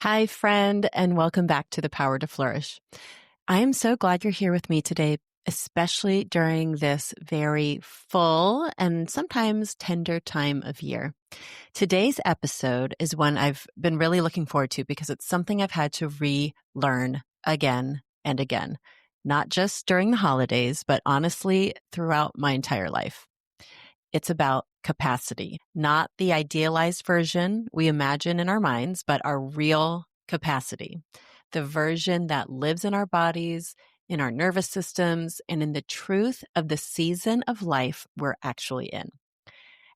Hi, friend, and welcome back to The Power to Flourish. I am so glad you're here with me today, especially during this very full and sometimes tender time of year. Today's episode is one I've been really looking forward to because it's something I've had to relearn again and again, not just during the holidays, but honestly throughout my entire life. It's about capacity, not the idealized version we imagine in our minds, but our real capacity, the version that lives in our bodies, in our nervous systems, and in the truth of the season of life we're actually in.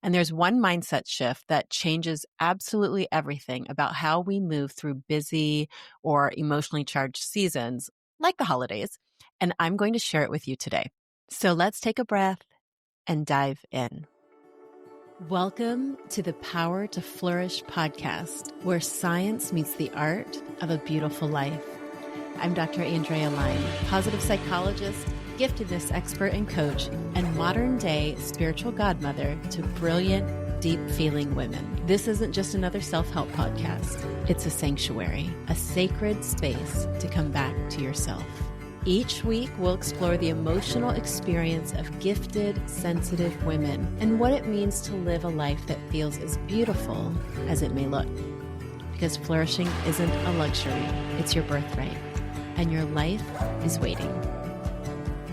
And there's one mindset shift that changes absolutely everything about how we move through busy or emotionally charged seasons, like the holidays. And I'm going to share it with you today. So let's take a breath and dive in. Welcome to the Power to Flourish podcast, where science meets the art of a beautiful life. I'm Dr. Andrea Line, positive psychologist, giftedness expert and coach, and modern-day spiritual godmother to brilliant, deep-feeling women. This isn't just another self-help podcast. It's a sanctuary, a sacred space to come back to yourself. Each week, we'll explore the emotional experience of gifted, sensitive women and what it means to live a life that feels as beautiful as it may look. Because flourishing isn't a luxury, it's your birthright, and your life is waiting.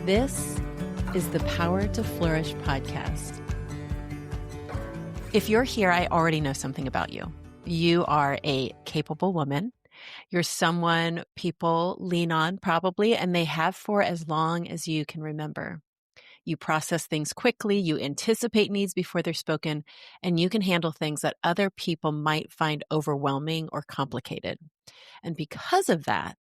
This is the Power to Flourish podcast. If you're here, I already know something about you. You are a capable woman. You're someone people lean on probably, and they have for as long as you can remember. You process things quickly, you anticipate needs before they're spoken, and you can handle things that other people might find overwhelming or complicated. And because of that,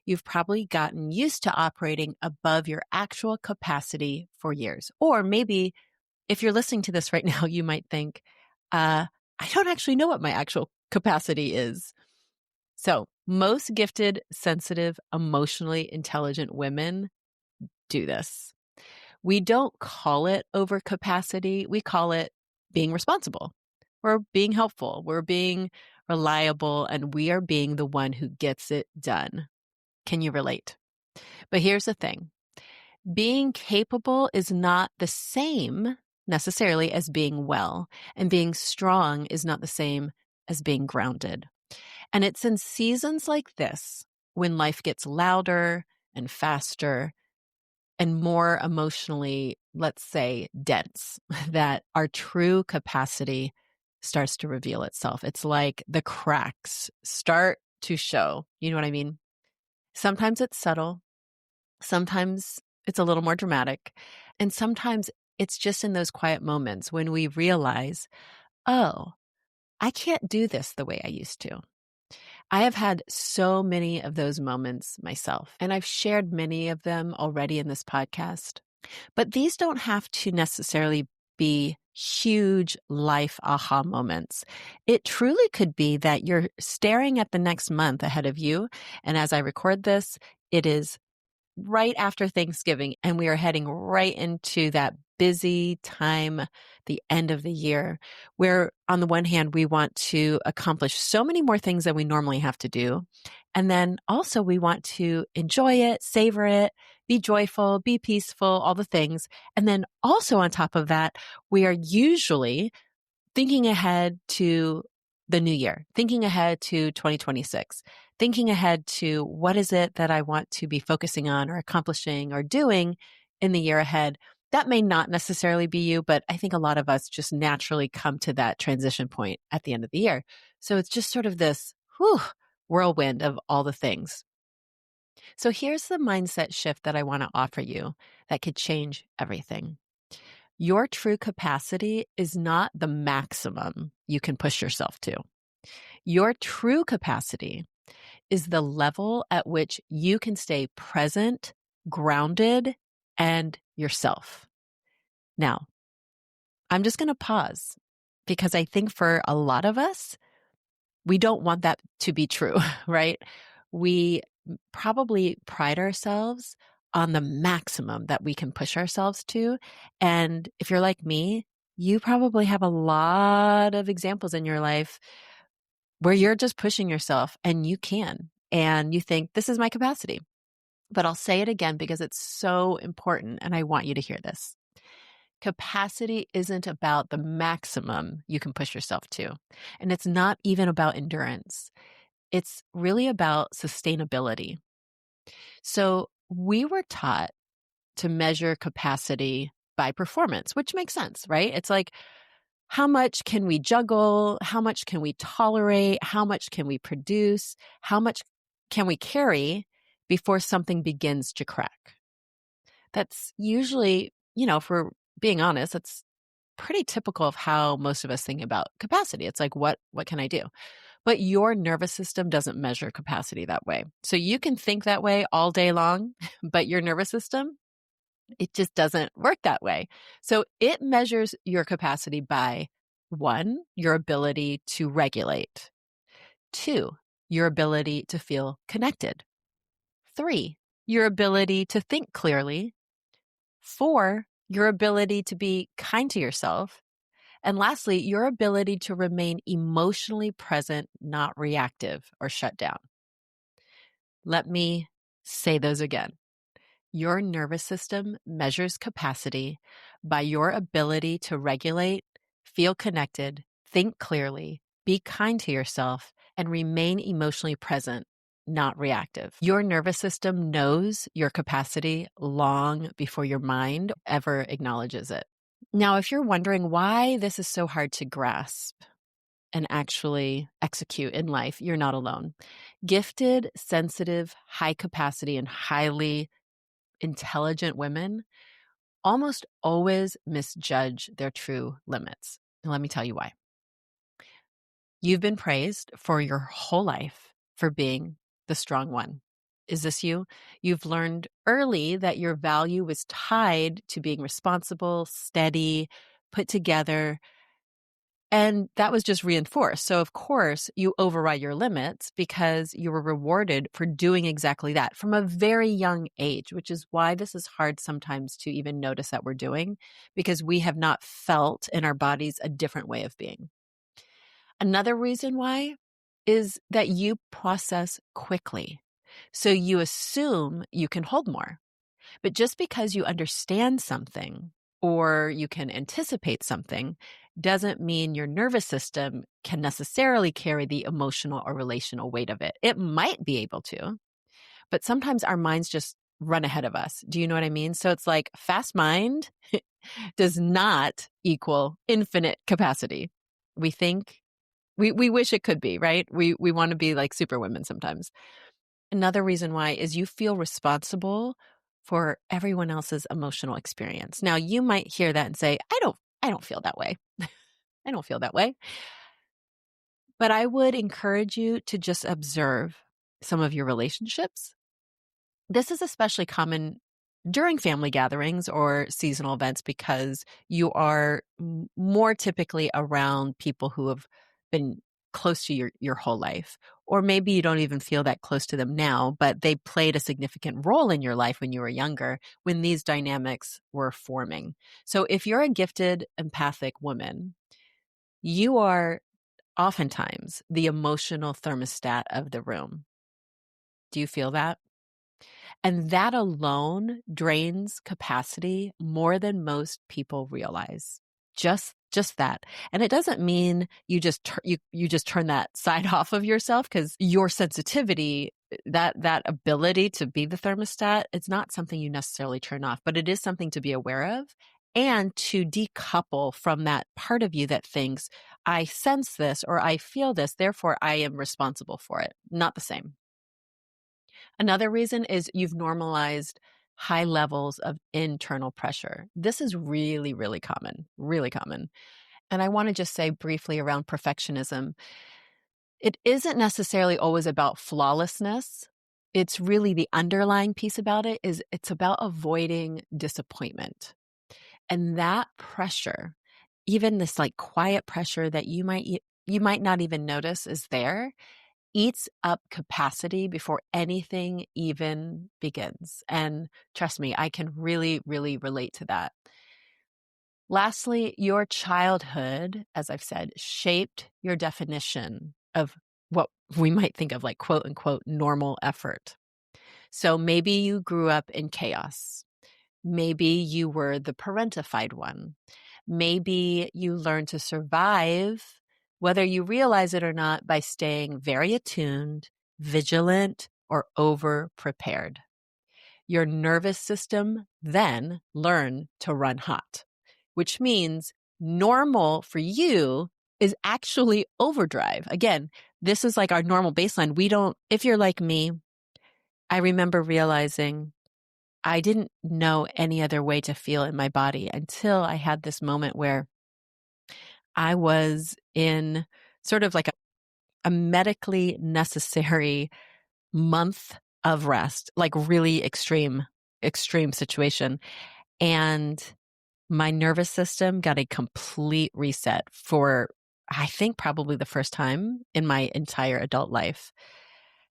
you've probably gotten used to operating above your actual capacity for years. Or maybe if you're listening to this right now, you might think, I don't actually know what my actual capacity is. So most gifted, sensitive, emotionally intelligent women do this. We don't call it overcapacity. We call it being responsible. We're being helpful. We're being reliable, and we are being the one who gets it done. Can you relate? But here's the thing. Being capable is not the same necessarily as being well, and being strong is not the same as being grounded. And it's in seasons like this, when life gets louder and faster and more emotionally, let's say, dense, that our true capacity starts to reveal itself. It's like the cracks start to show. You know what I mean? Sometimes it's subtle. Sometimes it's a little more dramatic. And sometimes it's just in those quiet moments when we realize, oh, I can't do this the way I used to. I have had so many of those moments myself, and I've shared many of them already in this podcast. But these don't have to necessarily be huge life aha moments. It truly could be that you're staring at the next month ahead of you. And as I record this, it is right after Thanksgiving, and we are heading right into that busy time, the end of the year, where on the one hand, we want to accomplish so many more things than we normally have to do. And then also we want to enjoy it, savor it, be joyful, be peaceful, all the things. And then also on top of that, we are usually thinking ahead to the new year, thinking ahead to 2026, thinking ahead to what is it that I want to be focusing on or accomplishing or doing in the year ahead. That may not necessarily be you, but I think a lot of us just naturally come to that transition point at the end of the year. So it's just sort of this whirlwind of all the things. So here's the mindset shift that I want to offer you that could change everything. Your true capacity is not the maximum you can push yourself to. Your true capacity is the level at which you can stay present, grounded, and yourself. Now, I'm just going to pause because I think for a lot of us, we don't want that to be true, right? We probably pride ourselves on the maximum that we can push ourselves to. And if you're like me, you probably have a lot of examples in your life where you're just pushing yourself and you can, and you think, this is my capacity. But I'll say it again because it's so important and I want you to hear this. Capacity isn't about the maximum you can push yourself to. And it's not even about endurance. It's really about sustainability. So we were taught to measure capacity by performance, which makes sense, right? It's like, how much can we juggle? How much can we tolerate? How much can we produce? How much can we carry before something begins to crack? That's usually, if we're being honest, that's pretty typical of how most of us think about capacity. It's like, what can I do? But your nervous system doesn't measure capacity that way. So you can think that way all day long, but your nervous system, it just doesn't work that way. So it measures your capacity by 1, your ability to regulate. 2, your ability to feel connected. 3, your ability to think clearly. 4, your ability to be kind to yourself. And lastly, your ability to remain emotionally present, not reactive or shut down. Let me say those again. Your nervous system measures capacity by your ability to regulate, feel connected, think clearly, be kind to yourself, and remain emotionally present, not reactive. Your nervous system knows your capacity long before your mind ever acknowledges it. Now, if you're wondering why this is so hard to grasp and actually execute in life, you're not alone. Gifted, sensitive, high capacity, and highly intelligent women almost always misjudge their true limits. And let me tell you why. You've been praised for your whole life for being the strong one. Is this you? You've learned early that your value was tied to being responsible, steady, put together, and that was just reinforced. So of course you override your limits because you were rewarded for doing exactly that from a very young age, which is why this is hard sometimes to even notice that we're doing, because we have not felt in our bodies a different way of being. Another reason why is that you process quickly. So you assume you can hold more. But just because you understand something or you can anticipate something doesn't mean your nervous system can necessarily carry the emotional or relational weight of it. It might be able to, but sometimes our minds just run ahead of us. Do you know what I mean? So it's like fast mind does not equal infinite capacity. We think we wish it could be, right? We want to be like superwomen sometimes. Another reason why is you feel responsible for everyone else's emotional experience. Now, you might hear that and say, I don't feel that way. I don't feel that way. But I would encourage you to just observe some of your relationships. This is especially common during family gatherings or seasonal events because you are more typically around people who have been close to your whole life. Or maybe you don't even feel that close to them now, but they played a significant role in your life when you were younger, when these dynamics were forming. So if you're a gifted, empathic woman, you are oftentimes the emotional thermostat of the room. Do you feel that? And that alone drains capacity more than most people realize. Just that. And it doesn't mean you just you just turn that side off of yourself, because your sensitivity, that ability to be the thermostat, it's not something you necessarily turn off, but it is something to be aware of and to decouple from that part of you that thinks, I sense this or I feel this, therefore I am responsible for it. Not the same. Another reason is you've normalized high levels of internal pressure. This is really, really common, really common. And I want to just say briefly around perfectionism. It isn't necessarily always about flawlessness. It's really the underlying piece about it is it's about avoiding disappointment. And that pressure, even this like quiet pressure that you might not even notice is there, eats up capacity before anything even begins. And trust me, I can really, really relate to that. Lastly, your childhood, as I've said, shaped your definition of what we might think of like quote unquote normal effort. So maybe you grew up in chaos. Maybe you were the parentified one. Maybe you learned to survive, whether you realize it or not, by staying very attuned, vigilant, or over prepared. Your nervous system then learned to run hot, which means normal for you is actually overdrive. Again, this is like our normal baseline. If you're like me, I remember realizing I didn't know any other way to feel in my body until I had this moment where I was in sort of like a medically necessary month of rest, like really extreme situation. And my nervous system got a complete reset for, I think, probably the first time in my entire adult life.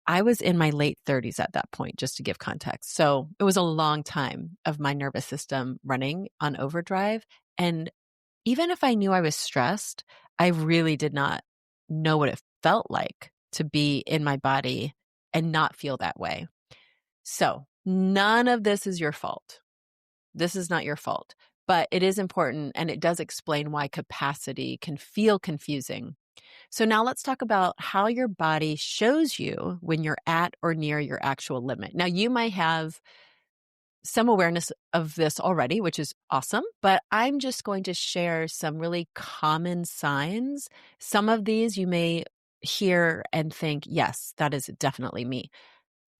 I was in my late 30s at that point, just to give context. So it was a long time of my nervous system running on overdrive. And even if I knew I was stressed, I really did not know what it felt like to be in my body and not feel that way. So none of this is your fault. This is not your fault, but it is important, and it does explain why capacity can feel confusing. So now let's talk about how your body shows you when you're at or near your actual limit. Now, you might have some awareness of this already, which is awesome, but I'm just going to share some really common signs. Some of these you may hear and think, yes, that is definitely me.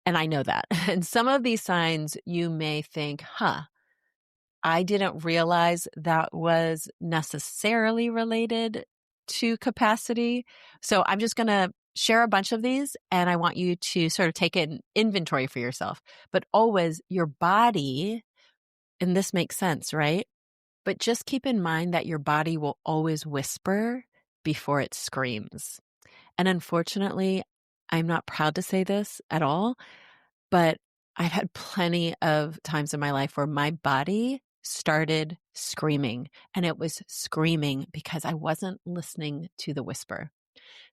And I know that. And some of these signs you may think, I didn't realize that was necessarily related to capacity. So I'm just going to share a bunch of these, and I want you to sort of take an inventory for yourself. But always your body, and this makes sense, right? But just keep in mind that your body will always whisper before it screams. And unfortunately, I'm not proud to say this at all, but I've had plenty of times in my life where my body started screaming, and it was screaming because I wasn't listening to the whisper.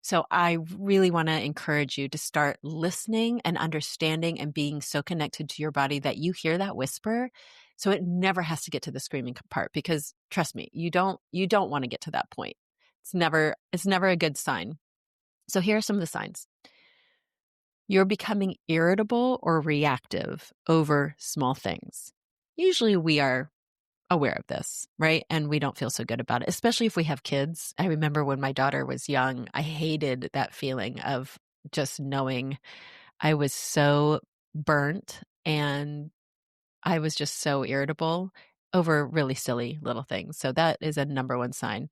So I really want to encourage you to start listening and understanding and being so connected to your body that you hear that whisper. So it never has to get to the screaming part, because trust me, you don't want to get to that point. It's never a good sign. So here are some of the signs. You're becoming irritable or reactive over small things. Usually we are aware of this, right? And we don't feel so good about it, especially if we have kids. I remember when my daughter was young, I hated that feeling of just knowing I was so burnt and I was just so irritable over really silly little things. So that is a number one sign.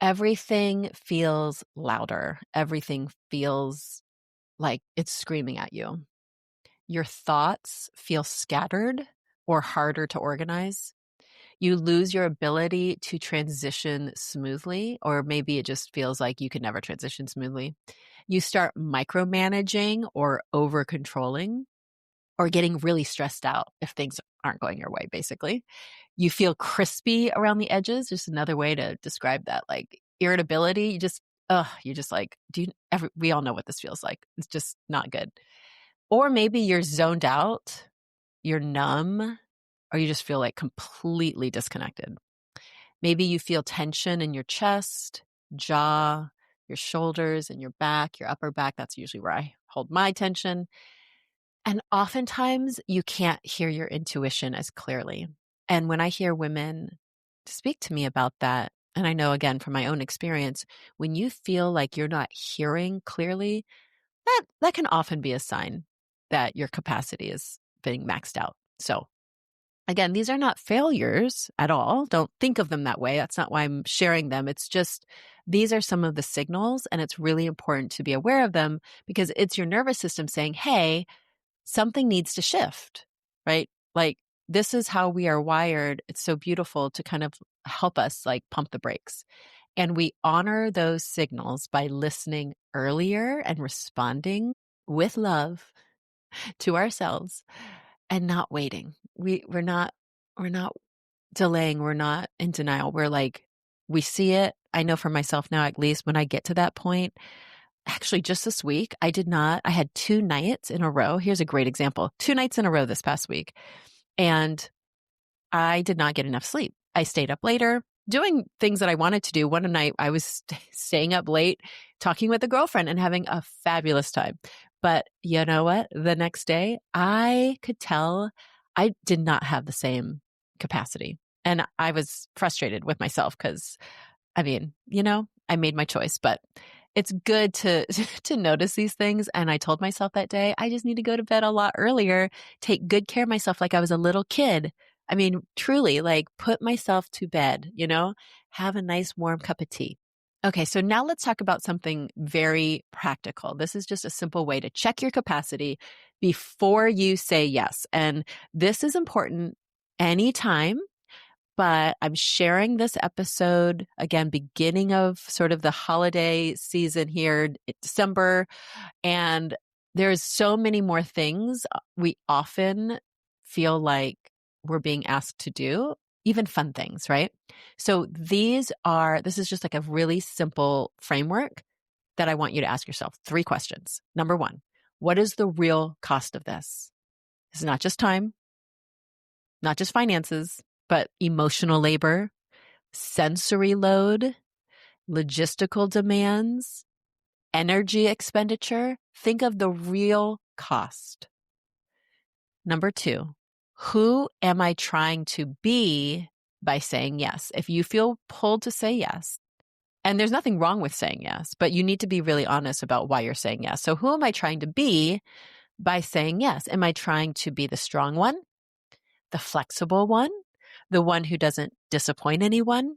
Everything feels louder. Everything feels like it's screaming at you. Your thoughts feel scattered or harder to organize. You lose your ability to transition smoothly, or maybe it just feels like you can never transition smoothly. You start micromanaging or over controlling, or getting really stressed out if things aren't going your way, basically. You feel crispy around the edges. Just another way to describe that, like irritability. You just like, we all know what this feels like. It's just not good. Or maybe you're zoned out, you're numb, or you just feel like completely disconnected. Maybe you feel tension in your chest, jaw, your shoulders, and your back, your upper back. That's usually where I hold my tension. And oftentimes you can't hear your intuition as clearly. And when I hear women speak to me about that, and I know again from my own experience, when you feel like you're not hearing clearly, that can often be a sign that your capacity is being maxed out. So again, these are not failures at all. Don't think of them that way. That's not why I'm sharing them. It's just, these are some of the signals, and it's really important to be aware of them because it's your nervous system saying, hey, something needs to shift, right? Like, this is how we are wired. It's so beautiful to kind of help us like pump the brakes. And we honor those signals by listening earlier and responding with love to ourselves and not waiting. We're not delaying. We're not in denial. We're like, we see it. I know for myself now, at least when I get to that point, actually just this week, I had 2 nights in a row. Here's a great example. 2 nights in a row this past week. And I did not get enough sleep. I stayed up later doing things that I wanted to do. One night I was staying up late, talking with a girlfriend and having a fabulous time. But you know what? The next day I could tell I did not have the same capacity. And I was frustrated with myself because I mean, I made my choice, but it's good to to notice these things. And I told myself that day, I just need to go to bed a lot earlier, take good care of myself like I was a little kid. I mean, truly, like put myself to bed, have a nice warm cup of tea. Okay, so now let's talk about something very practical. This is just a simple way to check your capacity before you say yes. And this is important anytime, but I'm sharing this episode again, beginning of sort of the holiday season here, December. And there's so many more things we often feel like we're being asked to do, even fun things, right? So this is just like a really simple framework that I want you to ask yourself. 3 questions. Number 1, what is the real cost of this? It's not just time, not just finances, but emotional labor, sensory load, logistical demands, energy expenditure. Think of the real cost. Number 2, who am I trying to be by saying yes? If you feel pulled to say yes, and there's nothing wrong with saying yes, but you need to be really honest about why you're saying yes. So who am I trying to be by saying yes? Am I trying to be the strong one, the flexible one, the one who doesn't disappoint anyone,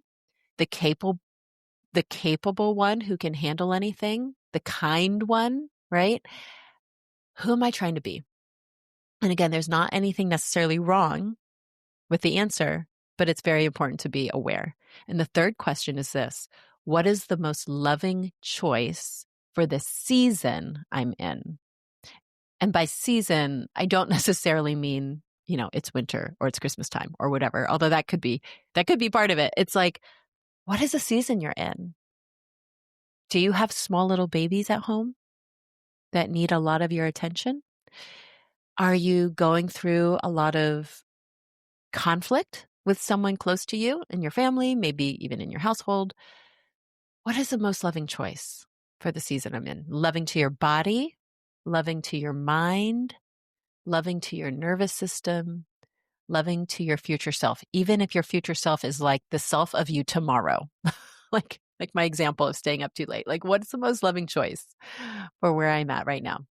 the capable one who can handle anything, the kind one, right? Who am I trying to be? And again, there's not anything necessarily wrong with the answer, but it's very important to be aware. And the third question is this: what is the most loving choice for the season I'm in? And by season, I don't necessarily mean, it's winter or it's Christmas time or whatever, although that could be part of it. It's like, what is the season you're in? Do you have small little babies at home that need a lot of your attention? Are you going through a lot of conflict with someone close to you in your family, maybe even in your household? What is the most loving choice for the season I'm in? Loving to your body, loving to your mind, loving to your nervous system, loving to your future self, even if your future self is like the self of you tomorrow. like my example of staying up too late. Like, what's the most loving choice for where I'm at right now?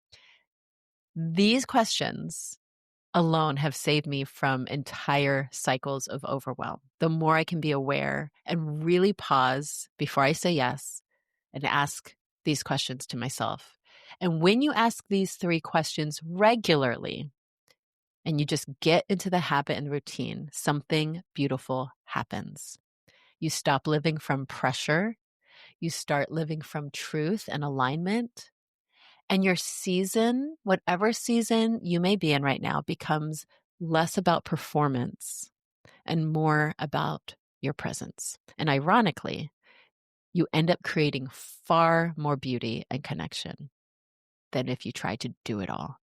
These questions alone have saved me from entire cycles of overwhelm. The more I can be aware and really pause before I say yes and ask these questions to myself. And when you ask these 3 questions regularly and you just get into the habit and routine, something beautiful happens. You stop living from pressure. You start living from truth and alignment. And your season, whatever season you may be in right now, becomes less about performance and more about your presence. And ironically, you end up creating far more beauty and connection than if you try to do it all.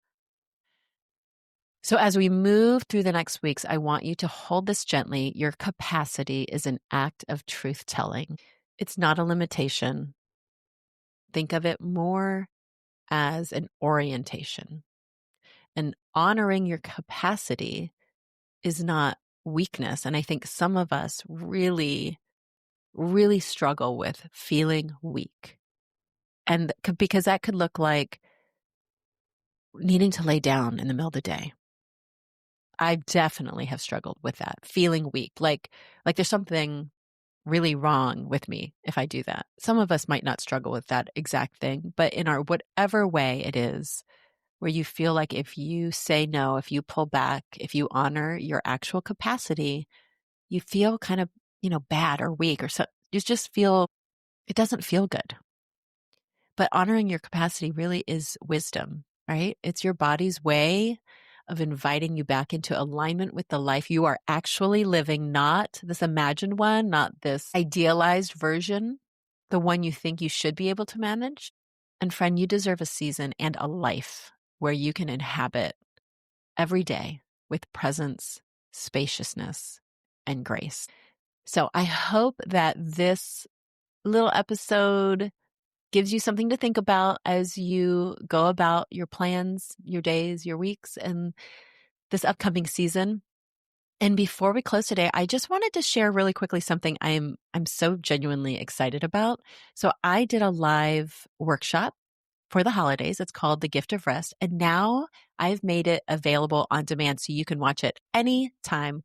So as we move through the next weeks, I want you to hold this gently. Your capacity is an act of truth telling. It's not a limitation. Think of it more as an orientation. And honoring your capacity is not weakness. And I think some of us really, really struggle with feeling weak. And because that could look like needing to lay down in the middle of the day. I definitely have struggled with that, feeling weak, like there's something really wrong with me if I do that. Some of us might not struggle with that exact thing, but in our whatever way it is, where you feel like if you say no, if you pull back, if you honor your actual capacity, you feel kind of, bad or weak or so. You just feel, it doesn't feel good. But honoring your capacity really is wisdom, right? It's your body's way of inviting you back into alignment with the life you are actually living, not this imagined one, not this idealized version, the one you think you should be able to manage. And friend, you deserve a season and a life where you can inhabit every day with presence, spaciousness, and grace. So I hope that this little episode gives you something to think about as you go about your plans, your days, your weeks, and this upcoming season. And before we close today, I just wanted to share really quickly something I'm so genuinely excited about. So I did a live workshop for the holidays. It's called The Gift of Rest. And now I've made it available on demand so you can watch it anytime.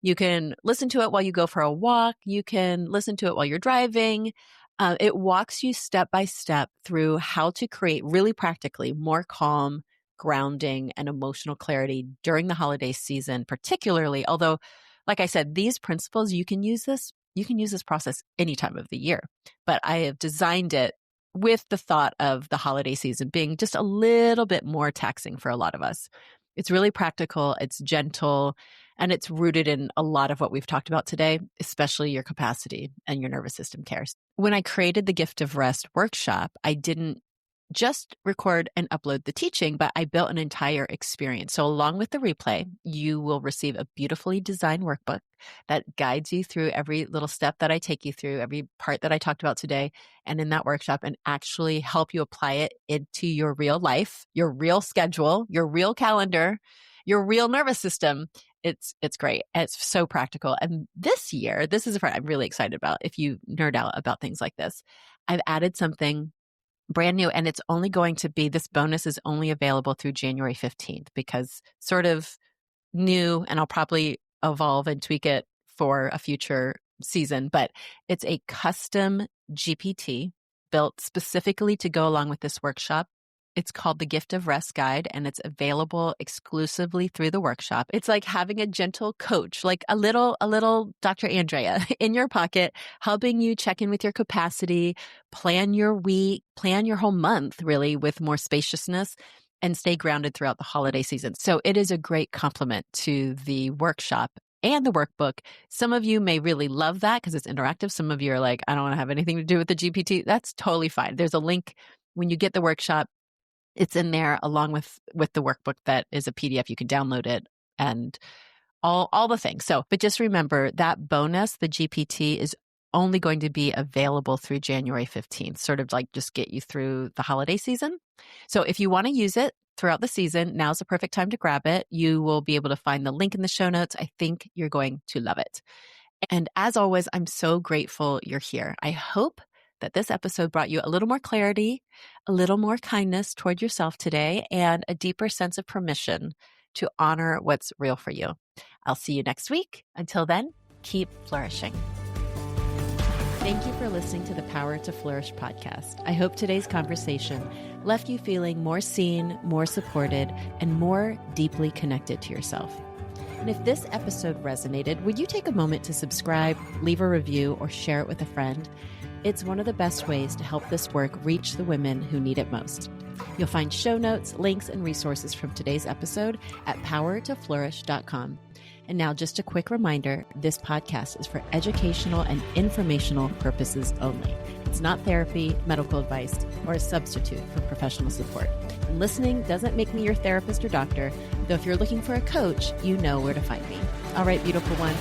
You can listen to it while you go for a walk. You can listen to it while you're driving. It walks you step by step through how to create really practically more calm, grounding, and emotional clarity during the holiday season, particularly. Although, like I said, these principles, you can use this process any time of the year. But I have designed it with the thought of the holiday season being just a little bit more taxing for a lot of us. It's really practical, it's gentle, and it's rooted in a lot of what we've talked about today, especially your capacity and your nervous system cares. When I created the Gift of Rest workshop, I didn't just record and upload the teaching, but I built an entire experience. So along with the replay, you will receive a beautifully designed workbook that guides you through every little step that I take you through, every part that I talked about today and in that workshop, and actually help you apply it into your real life, your real schedule, your real calendar, your real nervous system. It's great. It's so practical. And this year, this is a part I'm really excited about. If you nerd out about things like this, I've added something brand new, and it's only going to be, this bonus is only available through January 15th because sort of new, and I'll probably evolve and tweak it for a future season, but it's a custom GPT built specifically to go along with this workshop. It's called the Gift of Rest Guide, and it's available exclusively through the workshop. It's like having a gentle coach, like a little Dr. Andrea in your pocket, helping you check in with your capacity, plan your week, plan your whole month really with more spaciousness, and stay grounded throughout the holiday season. So it is a great complement to the workshop and the workbook. Some of you may really love that because it's interactive. Some of you are like, I don't want to have anything to do with the GPT. That's totally fine. There's a link when you get the workshop. It's in there along with the workbook that is a PDF. You can download it and all the things. So, but just remember that bonus, the GPT, is only going to be available through January 15th, sort of like just get you through the holiday season. So if you want to use it throughout the season, now's the perfect time to grab it. You will be able to find the link in the show notes. I think you're going to love it. And as always, I'm so grateful you're here. I hope that this episode brought you a little more clarity, a little more kindness toward yourself today, and a deeper sense of permission to honor what's real for you. I'll see you next week. Until then, keep flourishing. Thank you for listening to the Power to Flourish podcast. I hope today's conversation left you feeling more seen, more supported, and more deeply connected to yourself. And if this episode resonated, would you take a moment to subscribe, leave a review, or share it with a friend? It's one of the best ways to help this work reach the women who need it most. You'll find show notes, links, and resources from today's episode at powertoflourish.com. And now just a quick reminder, this podcast is for educational and informational purposes only. It's not therapy, medical advice, or a substitute for professional support. And listening doesn't make me your therapist or doctor, though if you're looking for a coach, you know where to find me. All right, beautiful one,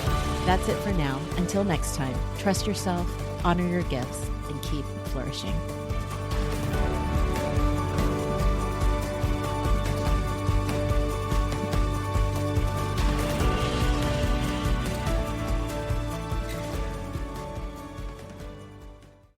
that's it for now. Until next time, trust yourself, honor your gifts, and keep flourishing.